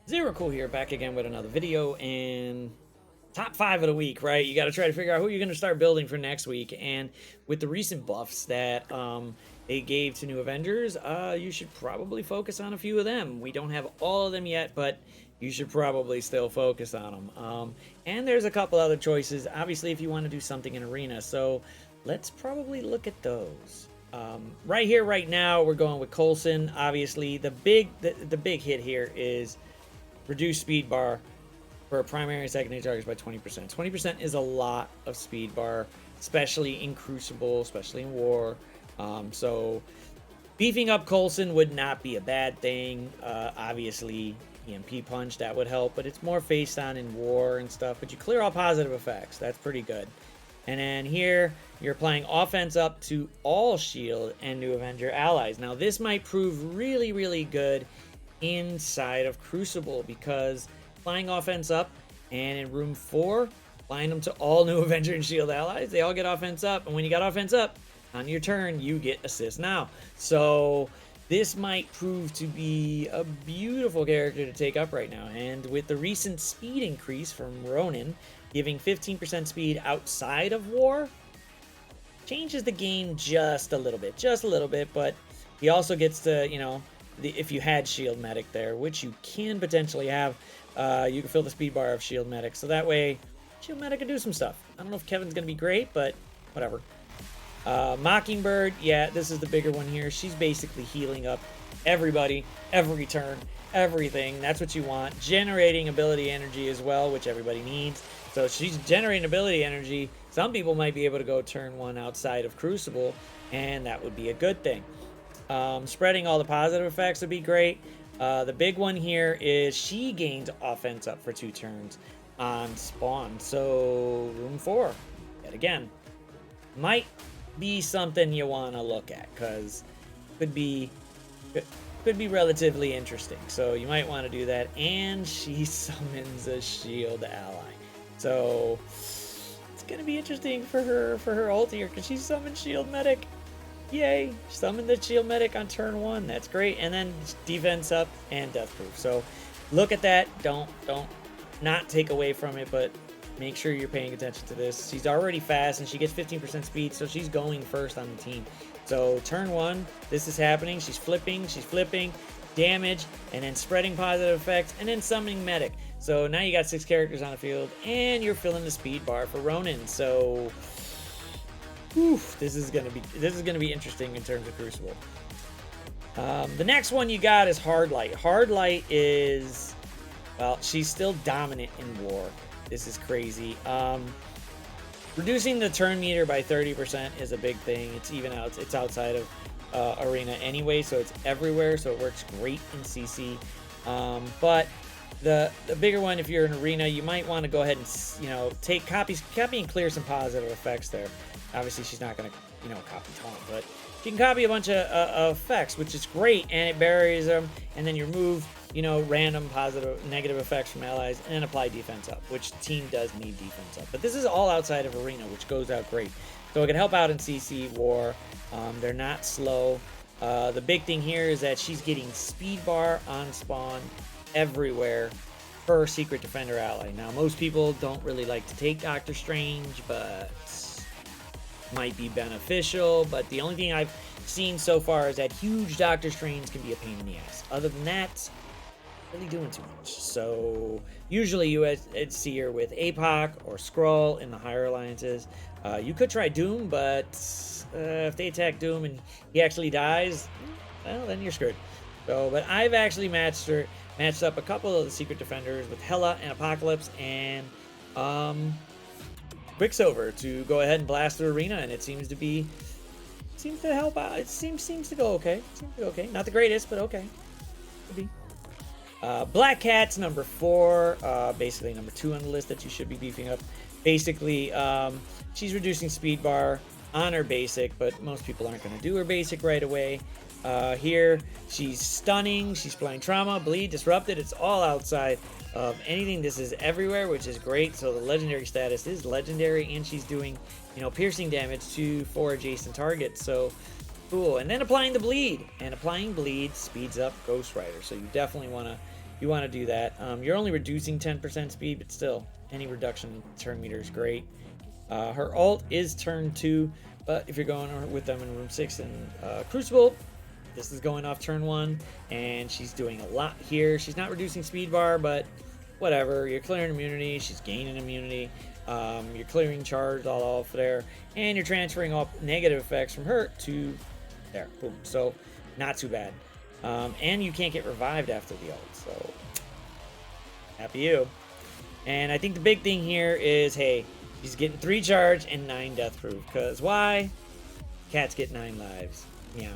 Zero Cool here, back again with another video, and top 5 of the week, right? You got to try to figure out who you're going to start building for next week. And with the recent buffs that they gave to new Avengers, you should probably focus on a few of them. We don't have all of them yet, but you should probably still focus on them. And there's a couple other choices, obviously, if you want to do something in Arena. So let's probably look at those. Right here, right now, we're going with Coulson. Obviously, the big hit here is reduce speed bar for primary and secondary targets by 20%. 20% is a lot of speed bar, especially in Crucible, especially in War. So beefing up Coulson would not be a bad thing. Obviously, EMP punch, that would help, but it's more faced on in War and stuff. But you clear all positive effects. That's pretty good. And then here, you're applying offense up to all shield and new Avenger allies. Now, this might prove really, really good inside of Crucible, because flying offense up and in room 4 flying them to all new Avenger and shield allies, they all get offense up, and when you got offense up on your turn, you get assist now. So this might prove to be a beautiful character to take up right now. And with the recent speed increase from Ronin giving 15% speed outside of War, changes the game just a little bit, but he also gets to, you know, if you had Shield Medic there, which you can potentially have, you can fill the speed bar of Shield Medic. So that way, Shield Medic can do some stuff. I don't know if Kevin's going to be great, but whatever. Mockingbird, yeah, this is the bigger one here. She's basically healing up everybody, every turn, everything. That's what you want. Generating ability energy as well, which everybody needs. So she's generating ability energy. Some people might be able to go turn 1 outside of Crucible, and that would be a good thing. Spreading all the positive effects would be great. The big one here is she gains offense up for 2 turns on spawn. So room 4, yet again, might be something you want to look at, because could be relatively interesting. So you might want to do that. And she summons a shield ally, so it's gonna be interesting for her ult here, because she summoned shield medic. Yay! Summon the shield medic on turn 1. That's great. And then defense up and death proof. So look at that. Don't not take away from it, but make sure you're paying attention to this. She's already fast, and she gets 15% speed, so she's going first on the team. So turn 1, this is happening. She's flipping, damage, and then spreading positive effects, and then summoning medic. So now you got 6 characters on the field, and you're filling the speed bar for Ronin. So this is gonna be interesting in terms of Crucible. The next one you got is Hard Light. Hard Light is, well, she's still dominant in War. This is crazy. Reducing the turn meter by 30% is a big thing. It's even out. It's outside of Arena anyway, so it's everywhere. So it works great in CC. But the bigger one, if you're in Arena, you might want to go ahead and, you know, copy and clear some positive effects there. Obviously, she's not going to, you know, copy taunt, but she can copy a bunch of effects, which is great, and it buries them, and then you remove, you know, random positive, negative effects from allies, and then apply defense up, which team does need defense up. But this is all outside of Arena, which goes out great. So it can help out in CC, War. They're not slow. The big thing here is that she's getting speed bar on spawn everywhere per Secret Defender ally. Now, most people don't really like to take Doctor Strange, but might be beneficial. But the only thing I've seen so far is that huge Doctor Strange can be a pain in the ass. Other than that, really doing too much. So usually you would see her with APOC or Skrull in the higher alliances. You could try Doom, but if they attack Doom and he actually dies, well, then you're screwed. So, but I've actually matched up a couple of the Secret Defenders with Hela and Apocalypse and Quicksilver to go ahead and blast the Arena, and it seems to help out. It seems to go okay. Not the greatest, but okay. Could be. Black Cat's number 4, basically number 2 on the list that you should be beefing up. Basically, she's reducing speed bar on her basic, but most people aren't going to do her basic right away. Here, she's stunning, she's playing trauma, bleed, disrupted. It's all outside of anything. This is everywhere, which is great. So the legendary status is legendary, and she's doing, you know, piercing damage to 4 adjacent targets. So cool. And then applying the bleed, and applying bleed speeds up Ghost Rider. So you definitely want you want to do that. You're only reducing 10% speed, but still, any reduction in turn meter is great. Her ult is turn 2, but if you're going with them in room 6 and Crucible, this is going off turn 1, and she's doing a lot here. She's not reducing speed bar, but whatever. You're clearing immunity. She's gaining immunity. You're clearing charge all off there, and you're transferring all negative effects from her to there. Boom. So not too bad. And you can't get revived after the ult, so happy you. And I think the big thing here is, hey, she's getting 3 charge and 9 death proof, because why? Cats get 9 lives. Meow.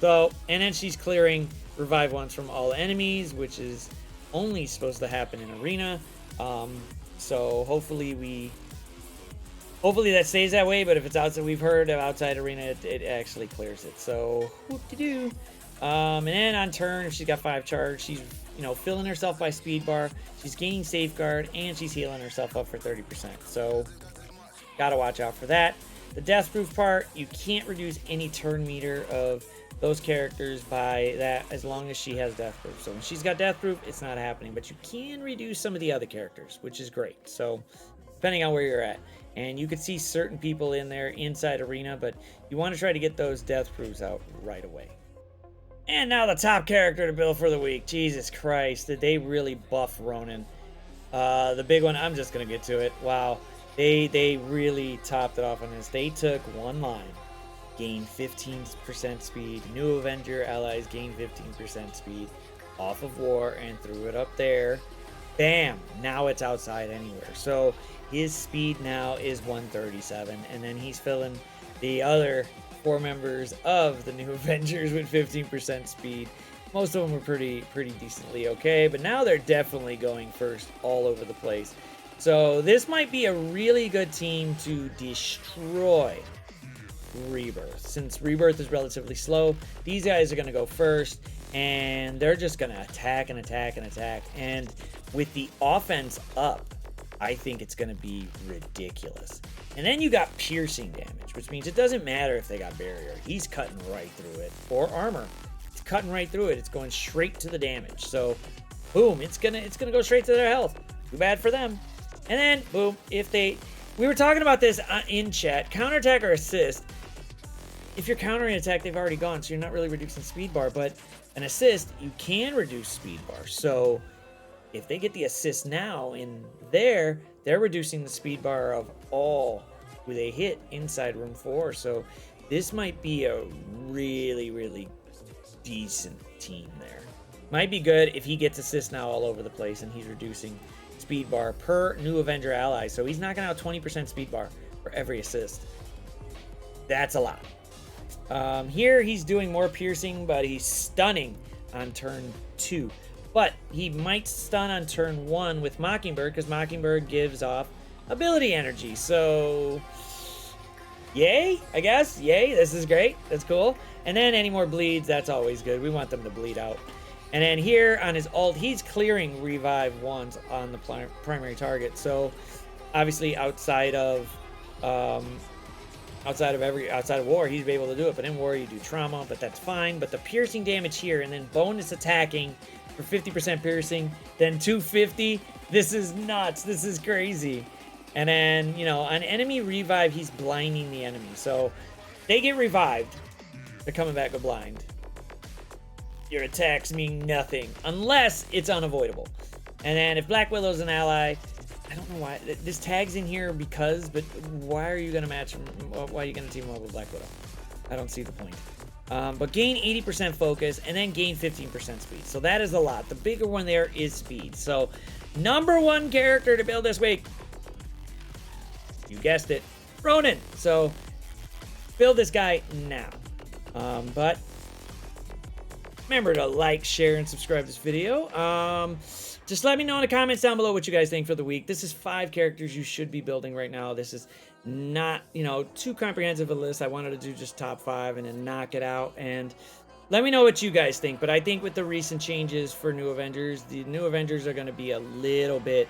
So, and then she's clearing revive once from all enemies, which is only supposed to happen in arena. So hopefully that stays that way, but if it's outside, we've heard of outside arena, it actually clears it. So whoop-de-doo. And then on turn, if she's got 5 charge, she's, you know, filling herself by speed bar, she's gaining safeguard, and she's healing herself up for 30%. So gotta watch out for that. The death proof part, you can't reduce any turn meter of those characters by that as long as she has death proof. So when she's got death proof, it's not happening, but you can reduce some of the other characters, which is great. So depending on where you're at, and you could see certain people in there inside arena, but you want to try to get those death proofs out right away. And now the top character to build for the week. Jesus Christ, did they really buff Ronin? The big one, I'm just gonna get to it. Wow, they really topped it off on this. They took one line, gain 15% speed, new Avenger allies gain 15% speed off of war, and threw it up there. Bam, now it's outside anywhere. So his speed now is 137, and then he's filling the other 4 members of the new Avengers with 15% speed. Most of them were pretty decently okay, but now they're definitely going first all over the place. So this might be a really good team to destroy Rebirth. Since Rebirth is relatively slow, these guys are going to go first, and they're just going to attack and attack and attack. And with the offense up, I think it's going to be ridiculous. And then you got piercing damage, which means it doesn't matter if they got barrier. He's cutting right through it. Or armor. It's cutting right through it. It's going straight to the damage. So, boom, it's gonna go straight to their health. Too bad for them. And then, boom, we were talking about this in chat. Counterattack or assist. If you're countering attack, they've already gone, so you're not really reducing speed bar. But an assist, you can reduce speed bar. So if they get the assist now in there, they're reducing the speed bar of all who they hit inside room 4. So this might be a really decent team there. Might be good if he gets assist now all over the place, and he's reducing speed bar per new Avenger ally. So he's knocking out 20% speed bar for every assist. That's a lot. Here he's doing more piercing, but he's stunning on turn 2. But he might stun on turn 1 with Mockingbird, because Mockingbird gives off ability energy. So, yay, I guess. Yay, this is great. That's cool. And then any more bleeds, that's always good. We want them to bleed out. And then here on his ult, he's clearing revive ones on the primary target. So, obviously outside of war, he's able to do it. But in war, you do trauma, but that's fine. But the piercing damage here, and then bonus attacking for 50% piercing, then 250. This is nuts. This is crazy. And then, you know, on enemy revive, he's blinding the enemy. So they get revived. They're coming back with blind. Your attacks mean nothing unless it's unavoidable. And then if Black Willow's an ally, I don't know why this tag's in here because, but why are you going to match him? Why are you going to team him up with Black Widow? I don't see the point. But gain 80% focus and then gain 15% speed. So that is a lot. The bigger one there is speed. So number 1 character to build this week. You guessed it. Ronin. So build this guy now. But remember to like, share, and subscribe to this video. Just let me know in the comments down below what you guys think for the week. This is 5 characters you should be building right now. This is not, you know, too comprehensive a list. I wanted to do just top 5 and then knock it out. And let me know what you guys think. But I think with the recent changes for New Avengers, the New Avengers are going to be a little bit,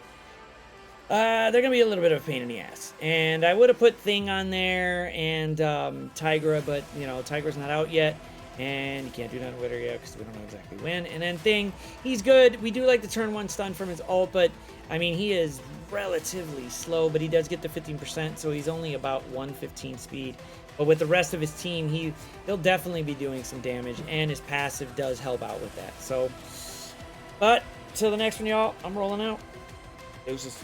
they're going to be a little bit of a pain in the ass. And I would have put Thing on there and Tigra, but, you know, Tigra's not out yet. And you can't do nothing with her yet because we don't know exactly when. And then Thing, he's good. We do like the turn 1 stun from his ult, but I mean, he is relatively slow, but he does get the 15%, so he's only about 115 speed. But with the rest of his team, he'll definitely be doing some damage, and his passive does help out with that. So, but till the next one, y'all, I'm rolling out. Deuces.